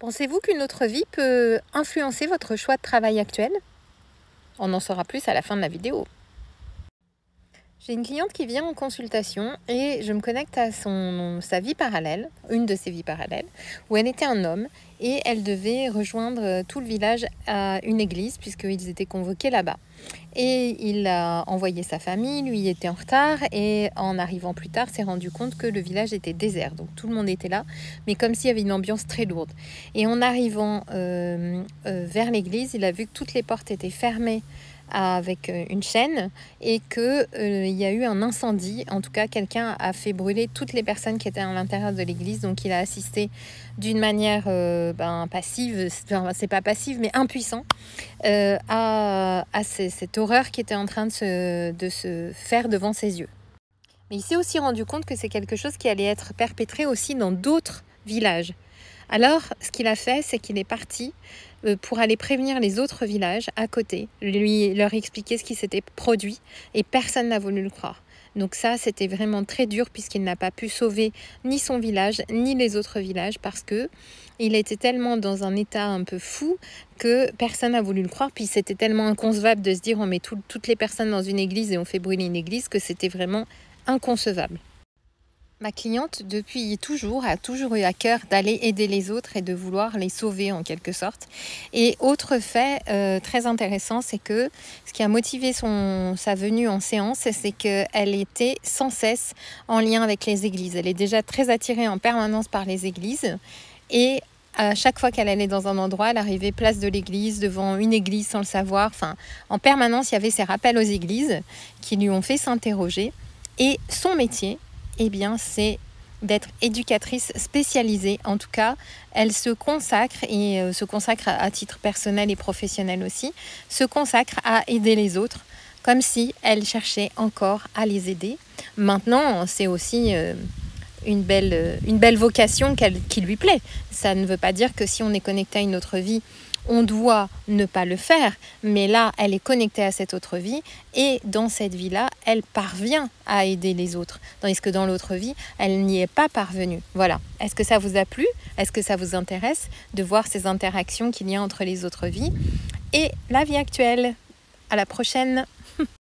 Pensez-vous qu'une autre vie peut influencer votre choix de travail actuel? On en saura plus à la fin de la vidéo. J'ai une cliente qui vient en consultation et je me connecte à sa vie parallèle, une de ses vies parallèles, où elle était un homme et elle devait rejoindre tout le village à une église puisqu'ils étaient convoqués là-bas. Et il a envoyé sa famille, lui était en retard et en arrivant plus tard s'est rendu compte que le village était désert. Donc tout le monde était là, mais comme s'il y avait une ambiance très lourde. Et en arrivant vers l'église, il a vu que toutes les portes étaient fermées avec une chaîne et qu'il y a eu un incendie. En tout cas, quelqu'un a fait brûler toutes les personnes qui étaient à l'intérieur de l'église. Donc il a assisté d'une manière passive, enfin, c'est pas passive mais impuissant, à cette horreur qui était en train de se faire devant ses yeux. Mais il s'est aussi rendu compte que c'est quelque chose qui allait être perpétré aussi dans d'autres villages. Alors, ce qu'il a fait, c'est qu'il est parti pour aller prévenir les autres villages à côté, leur expliquer ce qui s'était produit, et personne n'a voulu le croire. Donc ça, c'était vraiment très dur puisqu'il n'a pas pu sauver ni son village, ni les autres villages parce que il était tellement dans un état un peu fou que personne n'a voulu le croire. Puis c'était tellement inconcevable de se dire on met toutes les personnes dans une église et on fait brûler une église que c'était vraiment inconcevable. Ma cliente, depuis toujours, a toujours eu à cœur d'aller aider les autres et de vouloir les sauver en quelque sorte. Et autre fait très intéressant, c'est que ce qui a motivé sa venue en séance, c'est qu'elle était sans cesse en lien avec les églises. Elle est déjà très attirée en permanence par les églises et à chaque fois qu'elle allait dans un endroit, elle arrivait place de l'église, devant une église sans le savoir. Enfin, en permanence, il y avait ces rappels aux églises qui lui ont fait s'interroger. Et son métier, eh bien, c'est d'être éducatrice spécialisée. En tout cas, elle se consacre, et se consacre à titre personnel et professionnel aussi, se consacre à aider les autres, comme si elle cherchait encore à les aider. Maintenant, c'est aussi une belle vocation qui lui plaît. Ça ne veut pas dire que si on est connecté à une autre vie, on doit ne pas le faire, mais là, elle est connectée à cette autre vie et dans cette vie-là, elle parvient à aider les autres. Tandis que dans l'autre vie, elle n'y est pas parvenue. Voilà. Est-ce que ça vous a plu? Est-ce que ça vous intéresse de voir ces interactions qu'il y a entre les autres vies et la vie actuelle? À la prochaine!